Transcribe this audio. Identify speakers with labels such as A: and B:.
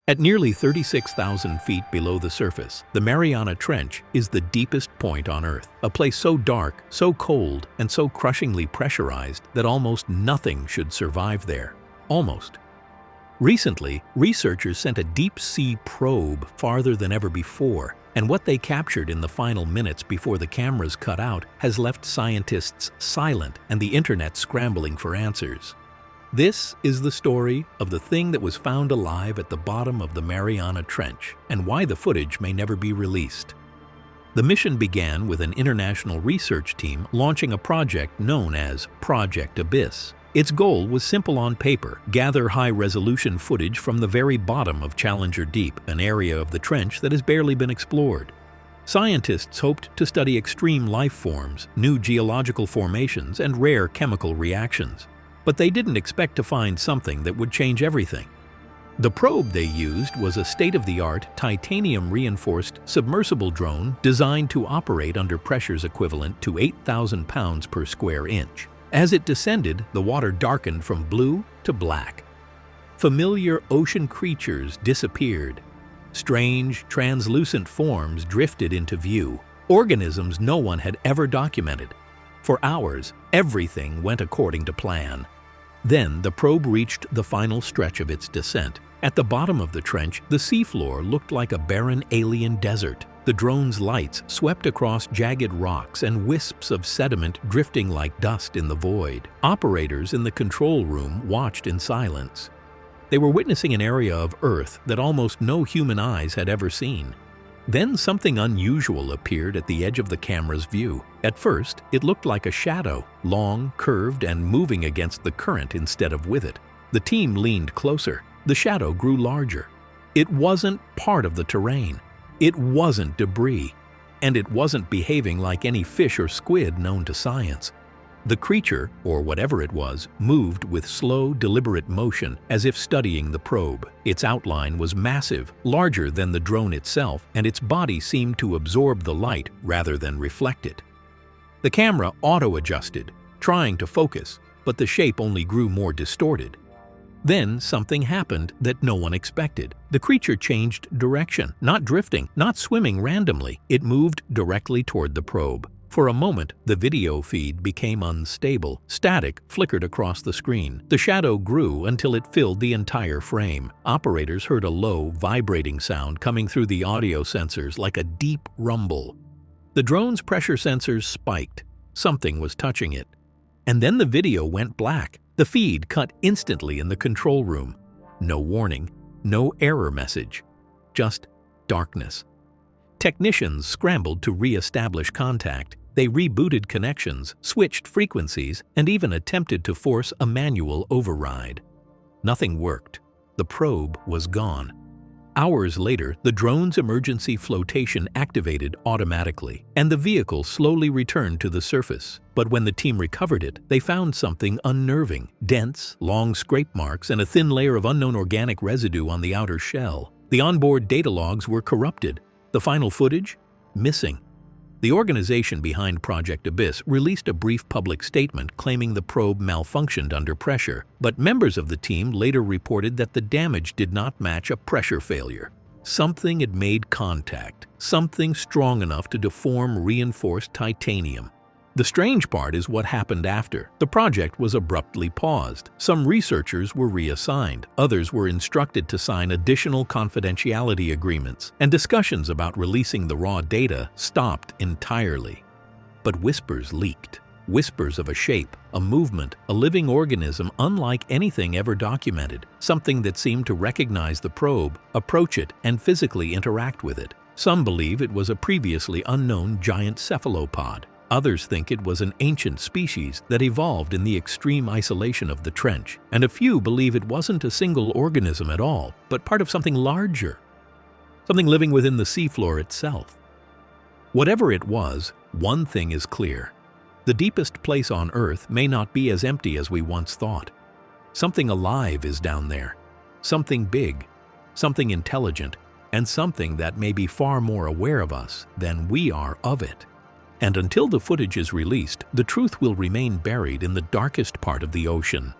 A: At nearly 36,000 feet below the surface, the Mariana Trench is the deepest point on Earth, a place so dark, so cold, and so crushingly pressurized that almost nothing should survive there. Almost. Recently, researchers sent a deep-sea probe farther than ever before, and what they captured in the final minutes before the cameras cut out has left scientists silent and the internet scrambling for answers. This is the story of the thing that was found alive at the bottom of the Mariana Trench and why the footage may never be released. The mission began with an international research team launching a project known as Project Abyss. Its goal was simple on paper: gather high-resolution footage from the very bottom of Challenger Deep, an area of the trench that has barely been explored. Scientists hoped to study extreme life forms, new geological formations, and rare chemical reactions. But they didn't expect to find something that would change everything. The probe they used was a state-of-the-art titanium-reinforced submersible drone designed to operate under pressures equivalent to 8,000 pounds per square inch. As it descended, the water darkened from blue to black. Familiar ocean creatures disappeared. Strange, translucent forms drifted into view, organisms no one had ever documented. For hours, everything went according to plan. Then the probe reached the final stretch of its descent. At the bottom of the trench, the seafloor looked like a barren alien desert. The drone's lights swept across jagged rocks and wisps of sediment drifting like dust in the void. Operators in the control room watched in silence. They were witnessing an area of Earth that almost no human eyes had ever seen. Then something unusual appeared at the edge of the camera's view. At first, it looked like a shadow, long, curved, and moving against the current instead of with it. The team leaned closer. The shadow grew larger. It wasn't part of the terrain. It wasn't debris. And it wasn't behaving like any fish or squid known to science. The creature, or whatever it was, moved with slow, deliberate motion, as if studying the probe. Its outline was massive, larger than the drone itself, and its body seemed to absorb the light rather than reflect it. The camera auto-adjusted, trying to focus, but the shape only grew more distorted. Then something happened that no one expected. The creature changed direction, not drifting, not swimming randomly. It moved directly toward the probe. For a moment, the video feed became unstable. Static flickered across the screen. The shadow grew until it filled the entire frame. Operators heard a low, vibrating sound coming through the audio sensors like a deep rumble. The drone's pressure sensors spiked. Something was touching it. And then the video went black. The feed cut instantly in the control room. No warning, no error message. Just darkness. Technicians scrambled to re-establish contact. They rebooted connections, switched frequencies, and even attempted to force a manual override. Nothing worked. The probe was gone. Hours later, the drone's emergency flotation activated automatically, and the vehicle slowly returned to the surface. But when the team recovered it, they found something unnerving: dense, long scrape marks and a thin layer of unknown organic residue on the outer shell. The onboard data logs were corrupted. The final footage? Missing. The organization behind Project Abyss released a brief public statement claiming the probe malfunctioned under pressure, but members of the team later reported that the damage did not match a pressure failure. Something had made contact, something strong enough to deform reinforced titanium. The strange part is what happened after. The project was abruptly paused. Some researchers were reassigned, others were instructed to sign additional confidentiality agreements, and discussions about releasing the raw data stopped entirely. But whispers leaked. Whispers of a shape, a movement, a living organism unlike anything ever documented, something that seemed to recognize the probe, approach it, and physically interact with it. Some believe it was a previously unknown giant cephalopod. Others think it was an ancient species that evolved in the extreme isolation of the trench, and a few believe it wasn't a single organism at all, but part of something larger, something living within the seafloor itself. Whatever it was, one thing is clear. The deepest place on Earth may not be as empty as we once thought. Something alive is down there, something big, something intelligent, and something that may be far more aware of us than we are of it. And until the footage is released, the truth will remain buried in the darkest part of the ocean.